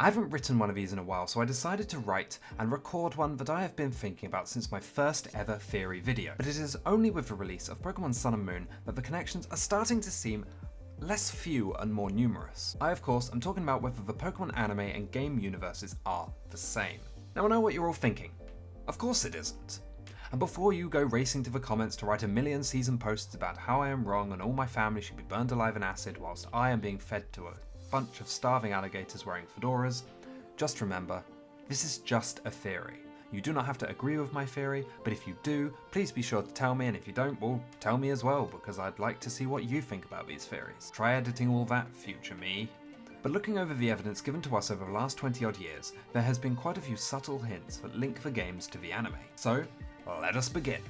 I haven't written one of these in a while, so I decided to write and record one that I have been thinking about since my first ever theory video. But it is only with the release of Pokemon Sun and Moon that the connections are starting to seem less few and more numerous. I, of course, am talking about whether the Pokemon anime and game universes are the same. Now I know what you're all thinking. Of course it isn't. And before you go racing to the comments to write a million season posts about how I am wrong and all my family should be burned alive in acid whilst I am being fed to a bunch of starving alligators wearing fedoras, just remember, this is just a theory. You do not have to agree with my theory, but if you do, please be sure to tell me, and if you don't, well, tell me as well, because I'd like to see what you think about these theories. Try editing all that, future me. But looking over the evidence given to us over the last 20 odd years, there has been quite a few subtle hints that link the games to the anime. So, let us begin.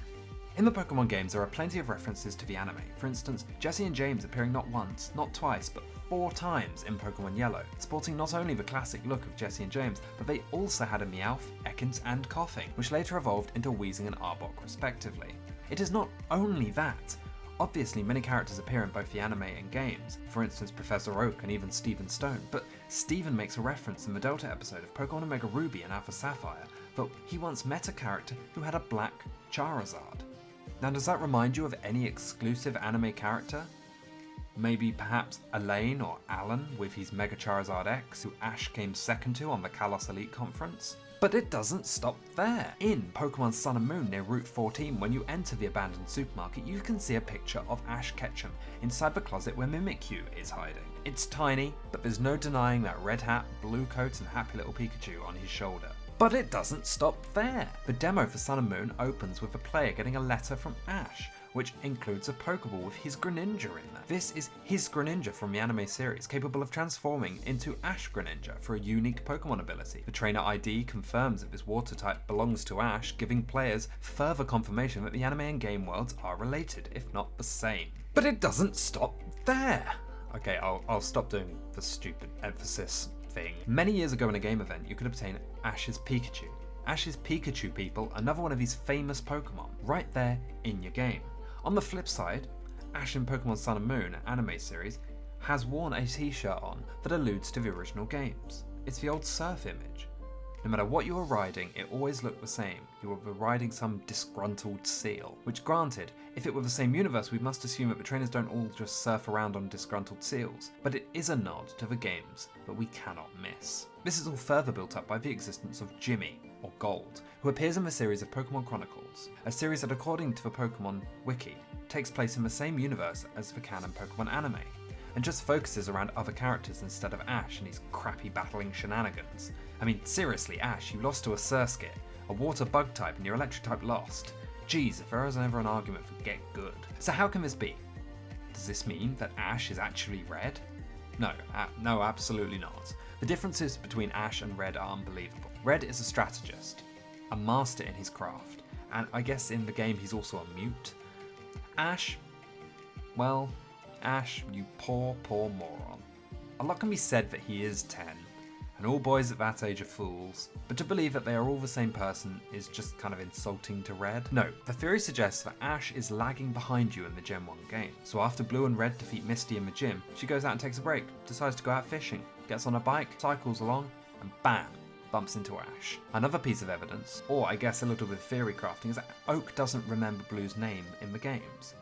In the Pokemon games, there are plenty of references to the anime. For instance, Jessie and James appearing not once, not twice, but 4 times in Pokemon Yellow, sporting not only the classic look of Jessie and James, but they also had a Meowth, Ekans, and Koffing, which later evolved into Weezing and Arbok respectively. It is not only that. Obviously, many characters appear in both the anime and games, for instance Professor Oak and even Steven Stone, but Steven makes a reference in the Delta episode of Pokemon Omega Ruby and Alpha Sapphire that he once met a character who had a black Charizard. Now, does that remind you of any exclusive anime character? Maybe perhaps Elaine or Alan with his Mega Charizard X, who Ash came second to on the Kalos Elite Conference? But it doesn't stop there. In Pokemon Sun and Moon near Route 14, when you enter the abandoned supermarket, you can see a picture of Ash Ketchum inside the closet where Mimikyu is hiding. It's tiny, but there's no denying that red hat, blue coat and happy little Pikachu on his shoulder. But it doesn't stop there. The demo for Sun and Moon opens with the player getting a letter from Ash, which includes a Pokeball with his Greninja in there. This is his Greninja from the anime series, capable of transforming into Ash Greninja for a unique Pokemon ability. The trainer ID confirms that this water type belongs to Ash, giving players further confirmation that the anime and game worlds are related, if not the same. But it doesn't stop there. Okay, I'll stop doing the stupid emphasis thing. Many years ago in a game event, you could obtain Ash's Pikachu. Ash's Pikachu, people, another one of his famous Pokemon, right there in your game. On the flip side, Ash in Pokemon Sun and Moon anime series has worn a t-shirt on that alludes to the original games. It's the old surf image. No matter what you were riding, it always looked the same. You were riding some disgruntled seal. Which, granted, if it were the same universe, we must assume that the trainers don't all just surf around on disgruntled seals. But it is a nod to the games that we cannot miss. This is all further built up by the existence of Jimmy, or Gold, who appears in the series of Pokemon Chronicles, a series that, according to the Pokemon Wiki, takes place in the same universe as the canon Pokemon anime, and just focuses around other characters instead of Ash and his crappy battling shenanigans. I mean, seriously, Ash, you lost to a Surskit, a water bug type, and your electric type lost. Jeez, if there was ever an argument for get good. So how can this be? Does this mean that Ash is actually red? No, absolutely not. The differences between Ash and Red are unbelievable. Red is a strategist, a master in his craft, and I guess in the game he's also a mute. Ash, well, Ash, you poor moron. A lot can be said that he is 10, and all boys at that age are fools, but to believe that they are all the same person is just kind of insulting to Red. No, the theory suggests that Ash is lagging behind you in the Gen 1 game, so after Blue and Red defeat Misty in the gym, she goes out and takes a break, decides to go out fishing, gets on a bike, cycles along, and bam, bumps into Ash. Another piece of evidence, or I guess a little bit of theory crafting, is that Oak doesn't remember Blue's name in the games.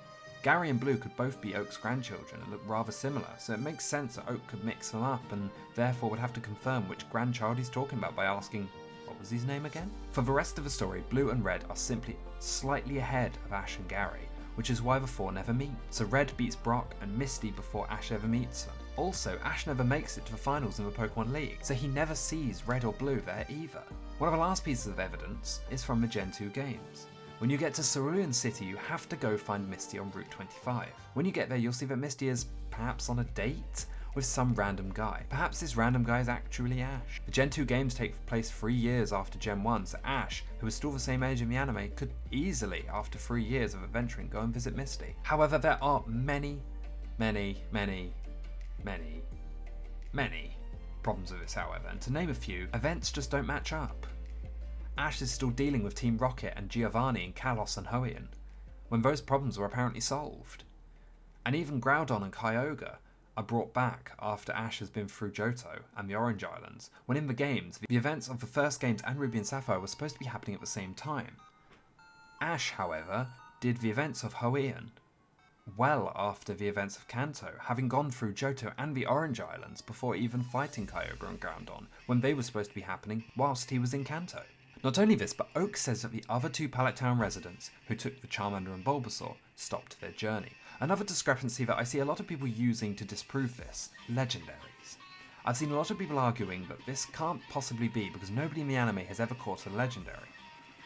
Gary and Blue could both be Oak's grandchildren and look rather similar, so it makes sense that Oak could mix them up and therefore would have to confirm which grandchild he's talking about by asking, what was his name again? For the rest of the story, Blue and Red are simply slightly ahead of Ash and Gary, which is why the four never meet. So Red beats Brock and Misty before Ash ever meets them. Also, Ash never makes it to the finals in the Pokemon League, so he never sees Red or Blue there either. One of the last pieces of evidence is from the Gen 2 games. When you get to Cerulean City, you have to go find Misty on Route 25. When you get there, you'll see that Misty is perhaps on a date with some random guy. Perhaps this random guy is actually Ash. The Gen 2 games take place 3 years after Gen 1, so Ash, who is still the same age in the anime, could easily, after 3 years of adventuring, go and visit Misty. However, there are many problems with this, however, and to name a few, events just don't match up. Ash is still dealing with Team Rocket and Giovanni in Kalos and Hoenn, when those problems were apparently solved. And even Groudon and Kyogre are brought back after Ash has been through Johto and the Orange Islands, when in the games, the events of the first games and Ruby and Sapphire were supposed to be happening at the same time. Ash, however, did the events of Hoenn well after the events of Kanto, having gone through Johto and the Orange Islands before even fighting Kyogre and Groudon, when they were supposed to be happening whilst he was in Kanto. Not only this, but Oak says that the other two Pallet Town residents, who took the Charmander and Bulbasaur, stopped their journey. Another discrepancy that I see a lot of people using to disprove this: legendaries. I've seen a lot of people arguing that this can't possibly be because nobody in the anime has ever caught a legendary.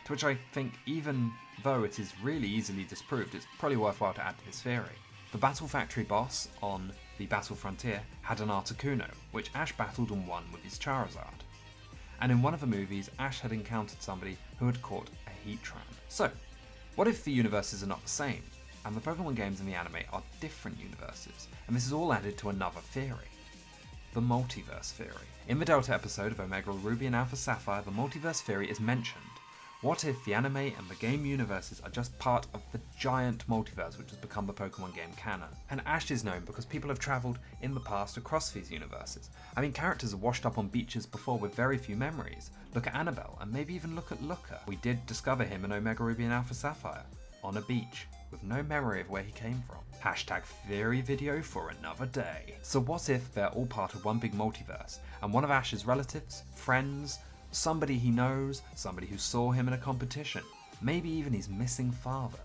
To which I think, even though it is really easily disproved, it's probably worthwhile to add to this theory. The Battle Factory boss on the Battle Frontier had an Articuno, which Ash battled and won with his Charizard. And in one of the movies, Ash had encountered somebody who had caught a Heatran. So, what if the universes are not the same, and the Pokemon games in the anime are different universes, and this is all added to another theory? The multiverse theory. In the Delta episode of Omega Ruby and Alpha Sapphire, the multiverse theory is mentioned. What if the anime and the game universes are just part of the giant multiverse which has become the Pokemon game canon? And Ash is known because people have travelled in the past across these universes. I mean, characters have washed up on beaches before with very few memories. Look at Annabelle, and maybe even look at Looker. We did discover him in Omega Ruby and Alpha Sapphire, on a beach, with no memory of where he came from. Hashtag theory video for another day. So what if they're all part of one big multiverse, and one of Ash's relatives, friends, somebody he knows, somebody who saw him in a competition, maybe even his missing father,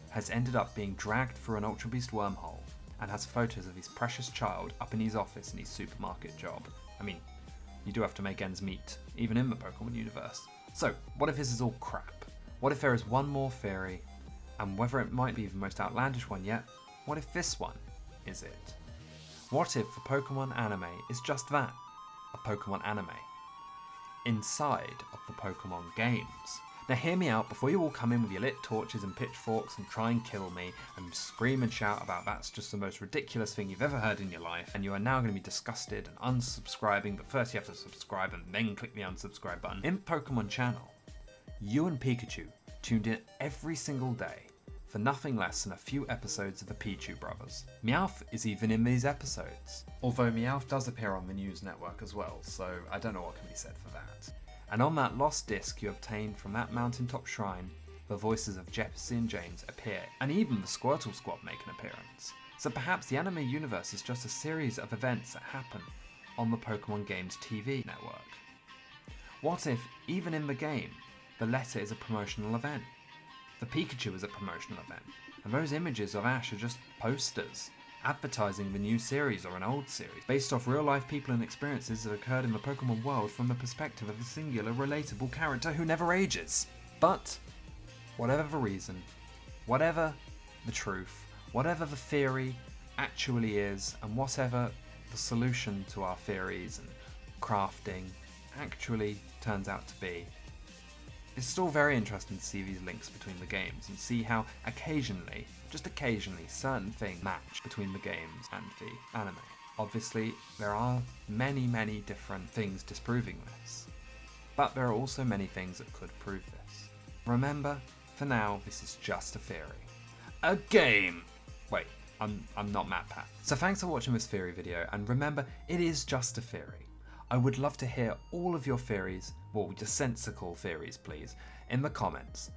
has ended up being dragged through an Ultra Beast wormhole and has photos of his precious child up in his office in his supermarket job. I mean, you do have to make ends meet, even in the Pokemon universe. So, what if this is all crap? What if there is one more theory, and whether it might be the most outlandish one yet, what if this one is it? What if the Pokemon anime is just that, a Pokemon anime, inside of the Pokemon games? Now hear me out before you all come in with your lit torches and pitchforks and try and kill me and scream and shout about that's just the most ridiculous thing you've ever heard in your life, and you are now going to be disgusted and unsubscribing, but first you have to subscribe and then click the unsubscribe button. In Pokemon Channel, you and Pikachu tuned in every single day for nothing less than a few episodes of the Pichu Brothers. Meowth is even in these episodes, although Meowth does appear on the news network as well, so I don't know what can be said for that. And on that lost disc you obtained from that mountaintop shrine, the voices of Jesse and James appear, and even the Squirtle Squad make an appearance. So perhaps the anime universe is just a series of events that happen on the Pokemon games TV network. What if, even in the game, the letter is a promotional event? The Pikachu is a promotional event, and those images of Ash are just posters, advertising the new series or an old series, based off real life people and experiences that occurred in the Pokemon world from the perspective of a singular, relatable character who never ages. But, whatever the reason, whatever the truth, whatever the theory actually is, and whatever the solution to our theories and crafting actually turns out to be, it's still very interesting to see these links between the games and see how occasionally, just occasionally, certain things match between the games and the anime. Obviously, there are many, many different things disproving this, but there are also many things that could prove this. Remember, for now, this is just a theory. A game! Wait, I'm not MatPat. So thanks for watching this theory video, and remember, it is just a theory. I would love to hear all of your theories, well, your sensical theories please, in the comments.